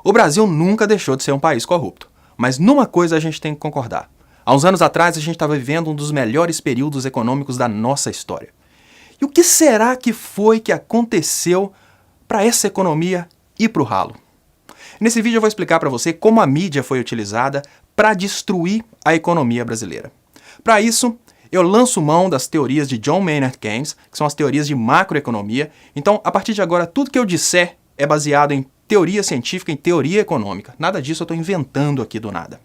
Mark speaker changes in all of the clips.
Speaker 1: O Brasil nunca deixou de ser um país corrupto, mas numa coisa a gente tem que concordar. Há uns anos atrás a gente estava vivendo um dos melhores períodos econômicos da nossa história. E o que será que foi que aconteceu para essa economia ir para o ralo? Nesse vídeo eu vou explicar para você como a mídia foi utilizada para destruir a economia brasileira. Para isso, eu lanço mão das teorias de John Maynard Keynes, que são as teorias de macroeconomia. Então, a partir de agora, tudo que eu disser é baseado em teoria científica, em teoria econômica. Nada disso eu estou inventando aqui do nada.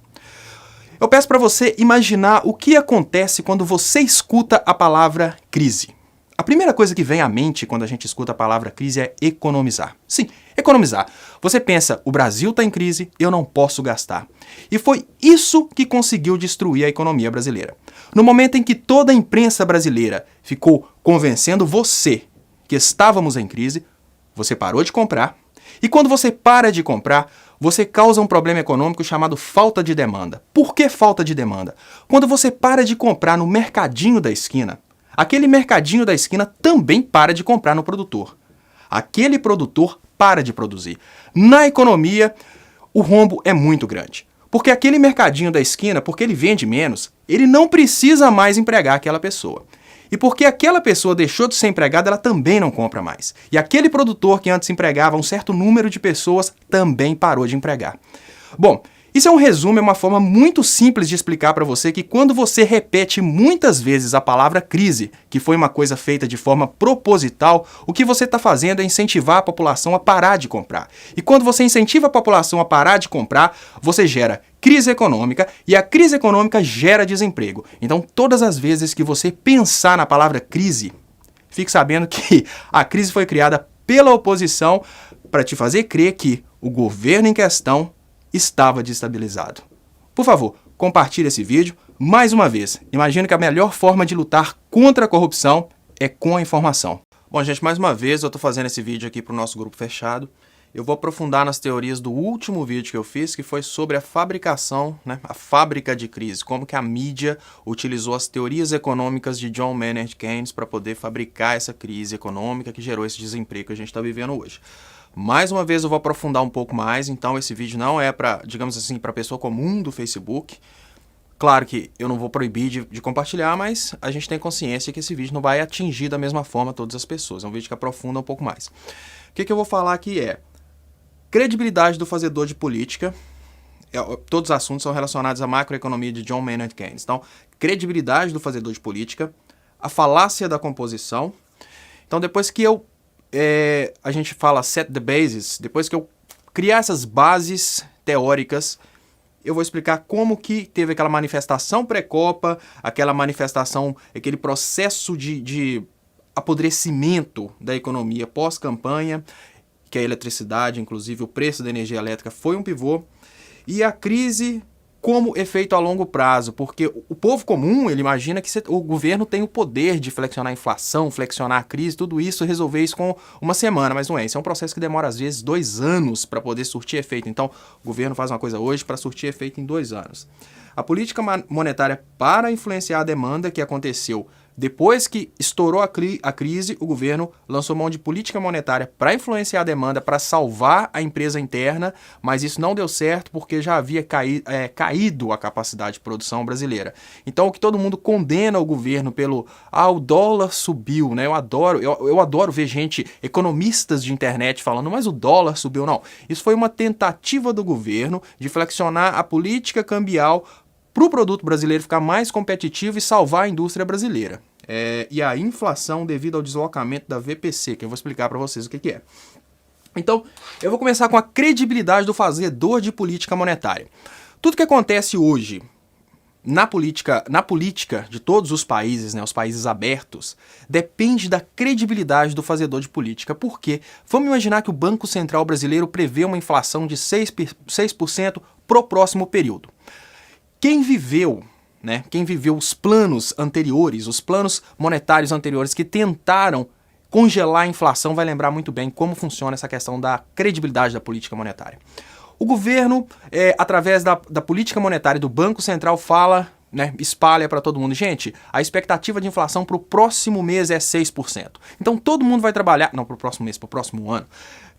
Speaker 1: Eu peço para você imaginar o que acontece quando você escuta a palavra crise. A primeira coisa que vem à mente quando a gente escuta a palavra crise é economizar. Sim, economizar. Você pensa, o Brasil está em crise, eu não posso gastar. E foi isso que conseguiu destruir a economia brasileira. No momento em que toda a imprensa brasileira ficou convencendo você que estávamos em crise, você parou de comprar. E quando você para de comprar, você causa um problema econômico chamado falta de demanda. Por que falta de demanda? Quando você para de comprar no mercadinho da esquina, aquele mercadinho da esquina também para de comprar no produtor. Aquele produtor para de produzir. Na economia, o rombo é muito grande. Porque aquele mercadinho da esquina, porque ele vende menos, ele não precisa mais empregar aquela pessoa. E porque aquela pessoa deixou de ser empregada, ela também não compra mais. E aquele produtor que antes empregava um certo número de pessoas também parou de empregar. Bom, isso é um resumo, é uma forma muito simples de explicar para você que quando você repete muitas vezes a palavra crise, que foi uma coisa feita de forma proposital, o que você está fazendo é incentivar a população a parar de comprar. E quando você incentiva a população a parar de comprar, você gera crise econômica e a crise econômica gera desemprego. Então, todas as vezes que você pensar na palavra crise, fique sabendo que a crise foi criada pela oposição para te fazer crer que o governo em questão estava desestabilizado. Por favor, compartilhe esse vídeo. Mais uma vez, imagino que a melhor forma de lutar contra a corrupção é com a informação. Bom, gente, mais uma vez eu estou fazendo esse vídeo aqui para o nosso grupo fechado. Eu vou aprofundar nas teorias do último vídeo que eu fiz, que foi sobre a fabricação, a fábrica de crise, como que a mídia utilizou as teorias econômicas de John Maynard Keynes para poder fabricar essa crise econômica que gerou esse desemprego que a gente está vivendo hoje. Mais uma vez eu vou aprofundar um pouco mais, então esse vídeo não é para, digamos assim, para pessoa comum do Facebook. Claro que eu não vou proibir de compartilhar, mas a gente tem consciência que esse vídeo não vai atingir da mesma forma todas as pessoas. É um vídeo que aprofunda um pouco mais. O que eu vou falar aqui é credibilidade do fazedor de política. Todos os assuntos são relacionados à macroeconomia de John Maynard Keynes. Então, credibilidade do fazedor de política, a falácia da composição. Então, depois que a gente fala set the bases, depois que eu criar essas bases teóricas, eu vou explicar como que teve aquela manifestação pré-copa, aquela manifestação, aquele processo de apodrecimento da economia pós-campanha, que a eletricidade, inclusive o preço da energia elétrica foi um pivô, e a crise como efeito a longo prazo, porque o povo comum, ele imagina que o governo tem o poder de flexionar a inflação, flexionar a crise, tudo isso, resolver isso com uma semana, mas não é. Isso é um processo que demora, às vezes, 2 anos para poder surtir efeito. Então, o governo faz uma coisa hoje para surtir efeito em 2 anos. A política monetária para influenciar a demanda que aconteceu depois que estourou a crise, o governo lançou mão de política monetária para influenciar a demanda, para salvar a empresa interna, mas isso não deu certo porque já havia caído a capacidade de produção brasileira. Então, o que todo mundo condena o governo pelo o dólar subiu, né? Eu adoro ver gente, economistas de internet falando, mas o dólar subiu. Não, isso foi uma tentativa do governo de flexionar a política cambial para o produto brasileiro ficar mais competitivo e salvar a indústria brasileira. E a inflação devido ao deslocamento da VPC, que eu vou explicar para vocês o que é. Então, eu vou começar com a credibilidade do fazedor de política monetária. Tudo que acontece hoje na política de todos os países, os países abertos, depende da credibilidade do fazedor de política. Por quê? Vamos imaginar que o Banco Central brasileiro prevê uma inflação de 6% para o próximo período. Quem viveu os planos anteriores, os planos monetários anteriores que tentaram congelar a inflação, vai lembrar muito bem como funciona essa questão da credibilidade da política monetária. O governo, através da política monetária do Banco Central, fala né, espalha para todo mundo. Gente, a expectativa de inflação para o próximo mês é 6%. Então todo mundo vai trabalhar, não para o próximo mês, para o próximo ano.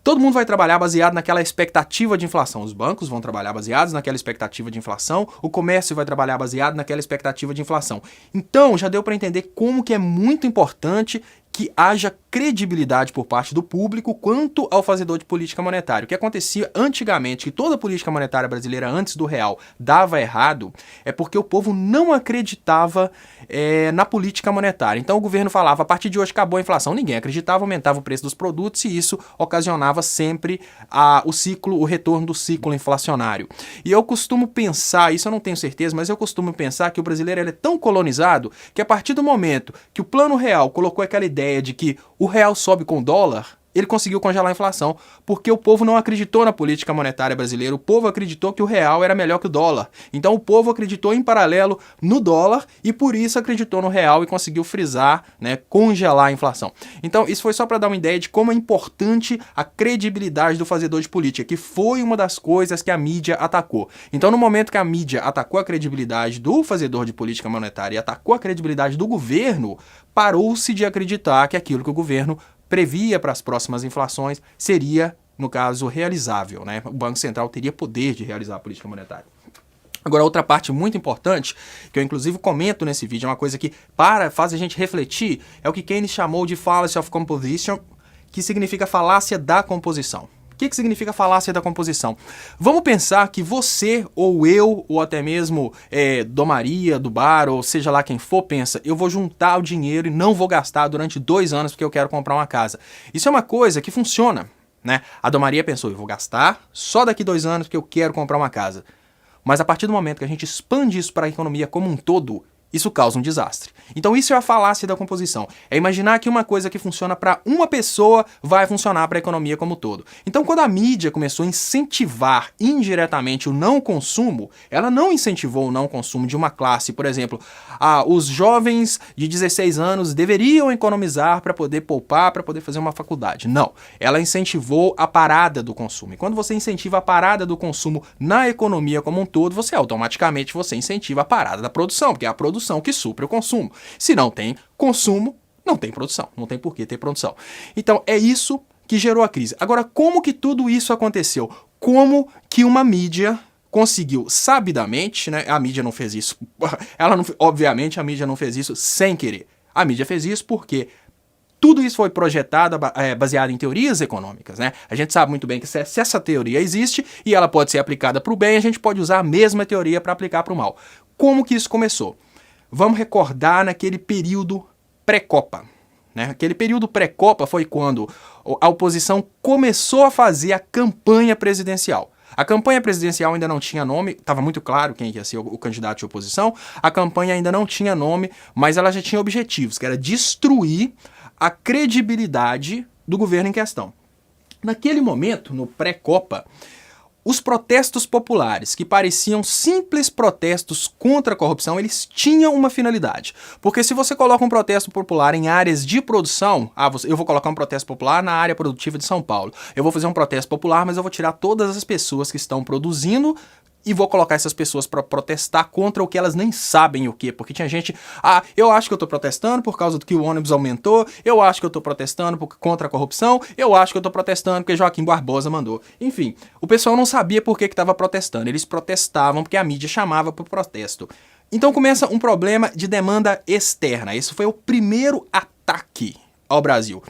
Speaker 1: Todo mundo vai trabalhar baseado naquela expectativa de inflação. Os bancos vão trabalhar baseados naquela expectativa de inflação, o comércio vai trabalhar baseado naquela expectativa de inflação. Então, já deu para entender como que é muito importante que haja credibilidade por parte do público quanto ao fazedor de política monetária. O que acontecia antigamente, que toda a política monetária brasileira antes do real dava errado, é porque o povo não acreditava na política monetária. Então o governo falava, a partir de hoje acabou a inflação. Ninguém acreditava, aumentava o preço dos produtos e isso ocasionava sempre o retorno do ciclo inflacionário. E eu costumo pensar, isso eu não tenho certeza, mas eu costumo pensar que o brasileiro ele é tão colonizado que a partir do momento que o Plano Real colocou aquela ideia de que o real sobe com o dólar, ele conseguiu congelar a inflação, porque o povo não acreditou na política monetária brasileira, o povo acreditou que o real era melhor que o dólar. Então o povo acreditou em paralelo no dólar e por isso acreditou no real e conseguiu frisar, né, congelar a inflação. Então isso foi só para dar uma ideia de como é importante a credibilidade do fazedor de política, que foi uma das coisas que a mídia atacou. Então no momento que a mídia atacou a credibilidade do fazedor de política monetária e atacou a credibilidade do governo, parou-se de acreditar que aquilo que o governo previa para as próximas inflações seria, no caso, realizável, né? O Banco Central teria poder de realizar a política monetária. Agora, outra parte muito importante, que eu inclusive comento nesse vídeo, é uma coisa que faz a gente refletir, é o que Keynes chamou de fallacy of composition, que significa falácia da composição. O que significa falácia da composição? Vamos pensar que você, ou eu, ou até mesmo Dom Maria, do bar, ou seja lá quem for, pensa, eu vou juntar o dinheiro e não vou gastar durante 2 anos porque eu quero comprar uma casa. Isso é uma coisa que funciona, né? A Dom Maria pensou, eu vou gastar só daqui 2 anos porque eu quero comprar uma casa. Mas a partir do momento que a gente expande isso para a economia como um todo, isso causa um desastre. Então isso é a falácia da composição. É imaginar que uma coisa que funciona para uma pessoa vai funcionar para a economia como um todo. Então quando a mídia começou a incentivar indiretamente o não consumo, ela não incentivou o não consumo de uma classe. Por exemplo, os jovens de 16 anos deveriam economizar para poder poupar, para poder fazer uma faculdade. Não. Ela incentivou a parada do consumo. E quando você incentiva a parada do consumo na economia como um todo, você automaticamente incentiva a parada da produção, porque é a produção que supre o consumo. Se não tem consumo, não tem produção. Não tem por que ter produção. Então, é isso que gerou a crise. Agora, como que tudo isso aconteceu? Como que uma mídia conseguiu sabidamente, né? A mídia não fez isso. Obviamente, a mídia não fez isso sem querer. A mídia fez isso porque tudo isso foi projetado baseado em teorias econômicas, né? A gente sabe muito bem que se essa teoria existe e ela pode ser aplicada para o bem, a gente pode usar a mesma teoria para aplicar para o mal. Como que isso começou? Vamos recordar naquele período pré-Copa. Né? Aquele período pré-Copa foi quando a oposição começou a fazer a campanha presidencial. A campanha presidencial ainda não tinha nome, estava muito claro quem ia ser o candidato de oposição, a campanha ainda não tinha nome, mas ela já tinha objetivos, que era destruir a credibilidade do governo em questão. Naquele momento, no pré-Copa, os protestos populares, que pareciam simples protestos contra a corrupção, eles tinham uma finalidade. Porque se você coloca um protesto popular em áreas de produção, eu vou colocar um protesto popular na área produtiva de São Paulo. Eu vou fazer um protesto popular, mas eu vou tirar todas as pessoas que estão produzindo e vou colocar essas pessoas para protestar contra o que elas nem sabem o que. Porque tinha gente, eu acho que eu tô protestando por causa do que o ônibus aumentou, eu acho que eu tô protestando contra a corrupção, eu acho que eu tô protestando porque Joaquim Barbosa mandou. Enfim, o pessoal não sabia por que estava protestando, eles protestavam porque a mídia chamava para o protesto. Então começa um problema de demanda externa. Esse foi o primeiro ataque ao Brasil.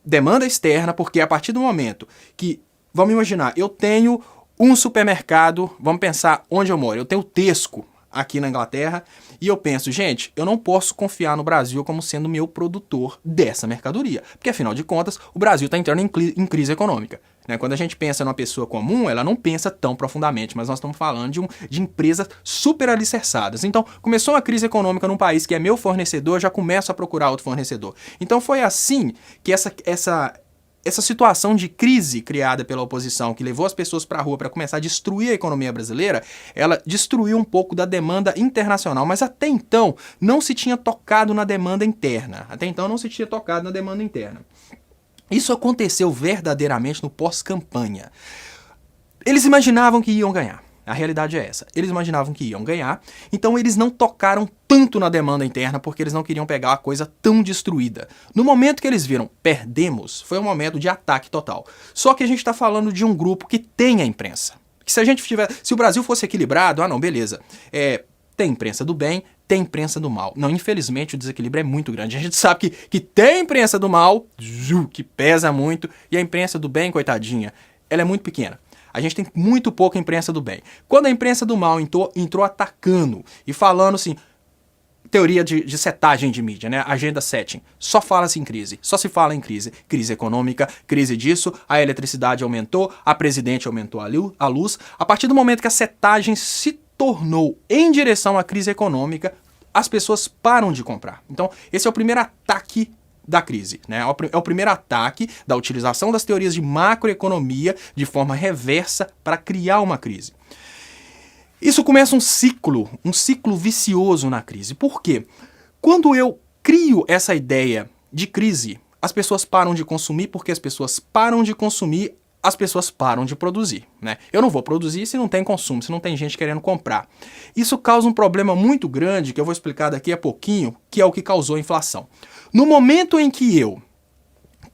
Speaker 1: Demanda externa, porque a partir do momento que, vamos imaginar, eu tenho um supermercado, vamos pensar onde eu moro. Eu tenho o Tesco aqui na Inglaterra e eu penso, gente, eu não posso confiar no Brasil como sendo meu produtor dessa mercadoria. Porque, afinal de contas, o Brasil está entrando em crise econômica. Né? Quando a gente pensa numa pessoa comum, ela não pensa tão profundamente, mas nós estamos falando de empresas super alicerçadas. Então, começou uma crise econômica num país que é meu fornecedor, eu já começo a procurar outro fornecedor. Então, foi assim que essa situação de crise criada pela oposição, que levou as pessoas para a rua para começar a destruir a economia brasileira, ela destruiu um pouco da demanda internacional, mas até então não se tinha tocado na demanda interna. Isso aconteceu verdadeiramente no pós-campanha. Eles imaginavam que iam ganhar. A realidade é essa. Eles imaginavam que iam ganhar, então eles não tocaram tanto na demanda interna porque eles não queriam pegar a coisa tão destruída. No momento que eles viram, perdemos, foi um momento de ataque total. Só que a gente está falando de um grupo que tem a imprensa. Que se o Brasil fosse equilibrado, não, beleza. Tem imprensa do bem, tem imprensa do mal. Não, infelizmente o desequilíbrio é muito grande. A gente sabe que tem imprensa do mal, que pesa muito, e a imprensa do bem, coitadinha, ela é muito pequena. A gente tem muito pouca imprensa do bem. Quando a imprensa do mal entrou atacando e falando assim, teoria de setagem de mídia, né? Agenda setting. Só fala-se em crise. Só se fala em crise. Crise econômica, crise disso, a eletricidade aumentou, a presidente aumentou a luz. A partir do momento que a setagem se tornou em direção à crise econômica, as pessoas param de comprar. Então, esse é o primeiro ataque da crise, né? É o primeiro ataque da utilização das teorias de macroeconomia de forma reversa para criar uma crise. Isso começa um ciclo vicioso na crise. Por quê? Quando eu crio essa ideia de crise, as pessoas param de consumir, porque as pessoas param de consumir, as pessoas param de produzir, né? Eu não vou produzir se não tem consumo, se não tem gente querendo comprar. Isso causa um problema muito grande, que eu vou explicar daqui a pouquinho, que é o que causou a inflação. No momento em que eu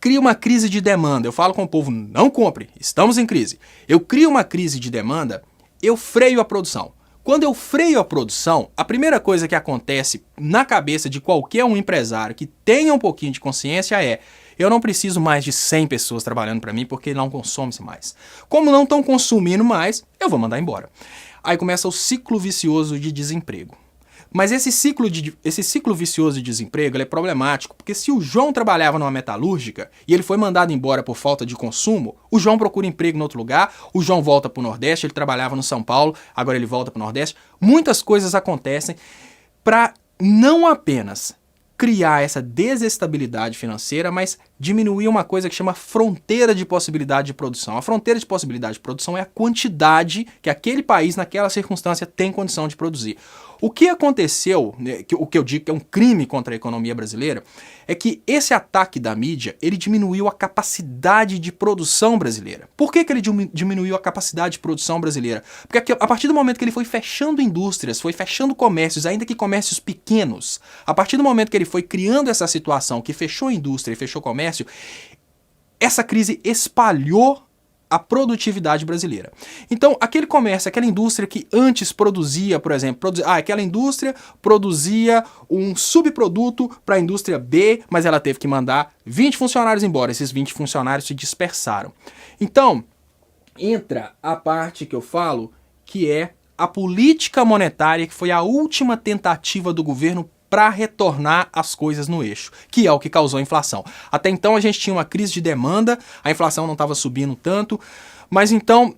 Speaker 1: crio uma crise de demanda, eu falo com o povo, não compre, estamos em crise. Eu crio uma crise de demanda, eu freio a produção. Quando eu freio a produção, a primeira coisa que acontece na cabeça de qualquer um empresário que tenha um pouquinho de consciência é: eu não preciso mais de 100 pessoas trabalhando para mim porque não consome-se mais. Como não estão consumindo mais, eu vou mandar embora. Aí começa o ciclo vicioso de desemprego. Mas esse ciclo vicioso de desemprego ele é problemático, porque se o João trabalhava numa metalúrgica e ele foi mandado embora por falta de consumo, o João procura emprego em outro lugar, o João volta para o Nordeste, ele trabalhava no São Paulo, agora ele volta para o Nordeste. Muitas coisas acontecem para não apenas criar essa desestabilidade financeira, mas diminuir uma coisa que chama fronteira de possibilidade de produção. A fronteira de possibilidade de produção é a quantidade que aquele país, naquela circunstância, tem condição de produzir. O que aconteceu, né, o que eu digo que é um crime contra a economia brasileira, é que esse ataque da mídia, ele diminuiu a capacidade de produção brasileira. Por que ele diminuiu a capacidade de produção brasileira? Porque a partir do momento que ele foi fechando indústrias, foi fechando comércios, ainda que comércios pequenos, a partir do momento que ele foi criando essa situação que fechou a indústria e fechou comércio, essa crise espalhou a produtividade brasileira. Então, aquele comércio, aquela indústria que antes produzia, por exemplo, aquela indústria produzia um subproduto para a indústria B, mas ela teve que mandar 20 funcionários embora. Esses 20 funcionários se dispersaram. Então, entra a parte que eu falo, que é a política monetária, que foi a última tentativa do governo para retornar as coisas no eixo, que é o que causou a inflação. Até então a gente tinha uma crise de demanda, a inflação não estava subindo tanto, mas então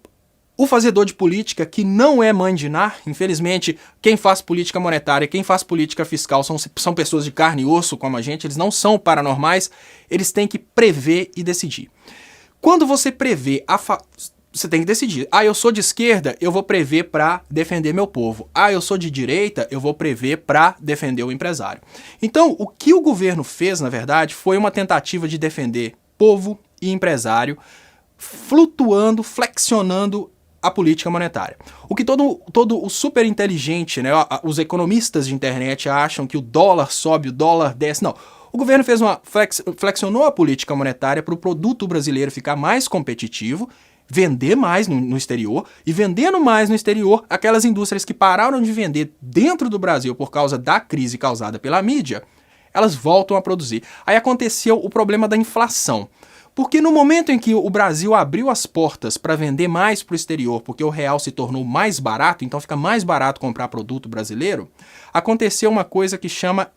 Speaker 1: o fazedor de política, que não é mãe de Ná, infelizmente, quem faz política monetária, quem faz política fiscal são pessoas de carne e osso como a gente, eles não são paranormais, eles têm que prever e decidir. Quando você prevê você tem que decidir. Eu sou de esquerda, eu vou prever para defender meu povo. Eu sou de direita, eu vou prever para defender o empresário. Então, o que o governo fez, na verdade, foi uma tentativa de defender povo e empresário, flutuando, flexionando a política monetária. O que todo o super inteligente, né, os economistas de internet acham que o dólar sobe, o dólar desce. Não. O governo flexionou a política monetária para o produto brasileiro ficar mais competitivo, vender mais no exterior, e vendendo mais no exterior, aquelas indústrias que pararam de vender dentro do Brasil por causa da crise causada pela mídia, elas voltam a produzir. Aí aconteceu o problema da inflação. Porque no momento em que o Brasil abriu as portas para vender mais para o exterior, porque o real se tornou mais barato, então fica mais barato comprar produto brasileiro, aconteceu uma coisa que chama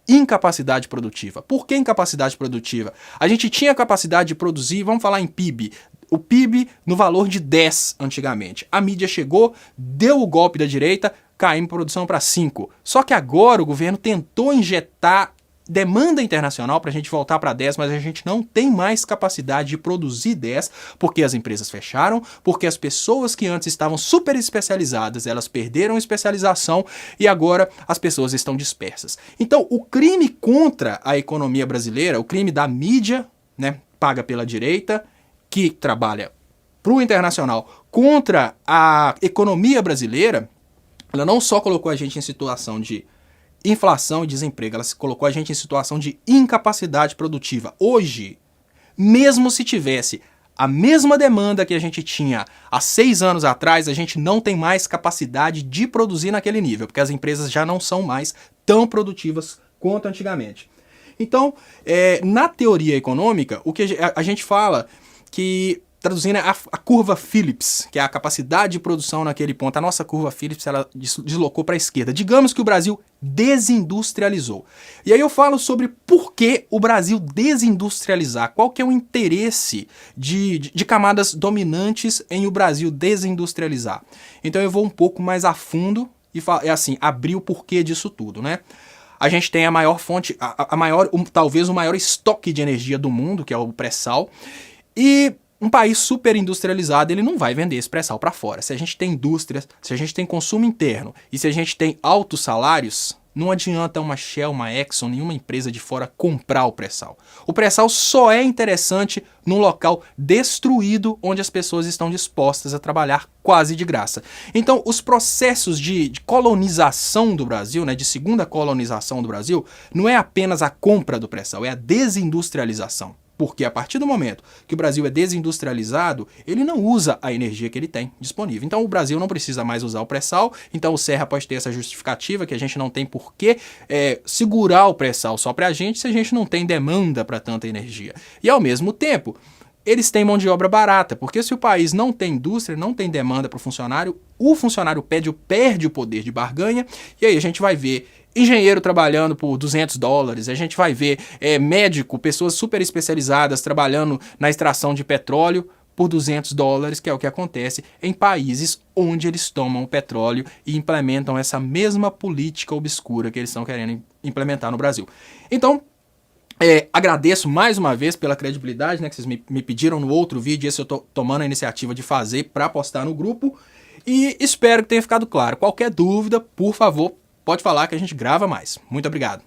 Speaker 1: incapacidade produtiva. Por que incapacidade produtiva? A gente tinha capacidade de produzir, vamos falar em PIB, o PIB no valor de 10 antigamente. A mídia chegou, deu o golpe da direita, caímos produção para 5. Só que agora o governo tentou injetar demanda internacional para a gente voltar para 10, mas a gente não tem mais capacidade de produzir 10, porque as empresas fecharam, porque as pessoas que antes estavam super especializadas, elas perderam especialização e agora as pessoas estão dispersas. Então, o crime contra a economia brasileira, o crime da mídia, né, paga pela direita, que trabalha para o internacional contra a economia brasileira, ela não só colocou a gente em situação de inflação e desemprego, ela colocou a gente em situação de incapacidade produtiva. Hoje, mesmo se tivesse a mesma demanda que a gente tinha há 6 anos atrás, a gente não tem mais capacidade de produzir naquele nível, porque as empresas já não são mais tão produtivas quanto antigamente. Então, na teoria econômica, o que a gente fala que, traduzindo, é a curva Phillips, que é a capacidade de produção naquele ponto. A nossa curva Phillips, ela deslocou para a esquerda. Digamos que o Brasil desindustrializou. E aí eu falo sobre por que o Brasil desindustrializar. Qual que é o interesse de camadas dominantes em o Brasil desindustrializar. Então eu vou um pouco mais a fundo e abrir o porquê disso tudo, né? A gente tem a maior fonte, talvez o maior estoque de energia do mundo, que é o pré-sal, e um país super industrializado, ele não vai vender esse pré-sal para fora. Se a gente tem indústrias, se a gente tem consumo interno e se a gente tem altos salários, não adianta uma Shell, uma Exxon, nenhuma empresa de fora comprar o pré-sal. O pré-sal só é interessante num local destruído onde as pessoas estão dispostas a trabalhar quase de graça. Então, os processos de colonização do Brasil, né, de segunda colonização do Brasil, não é apenas a compra do pré-sal, é a desindustrialização. Porque a partir do momento que o Brasil é desindustrializado, ele não usa a energia que ele tem disponível. Então o Brasil não precisa mais usar o pré-sal, então o Serra pode ter essa justificativa que a gente não tem por que segurar o pré-sal só para a gente se a gente não tem demanda para tanta energia. E ao mesmo tempo, eles têm mão de obra barata, porque se o país não tem indústria, não tem demanda para o funcionário perde o poder de barganha, e aí a gente vai ver engenheiro trabalhando por $200, a gente vai ver médico, pessoas super especializadas trabalhando na extração de petróleo por $200, que é o que acontece em países onde eles tomam o petróleo e implementam essa mesma política obscura que eles estão querendo implementar no Brasil. Então, agradeço mais uma vez pela credibilidade, né, que vocês me pediram no outro vídeo, esse eu tô tomando a iniciativa de fazer para postar no grupo, e espero que tenha ficado claro. Qualquer dúvida, por favor, pode falar que a gente grava mais. Muito obrigado.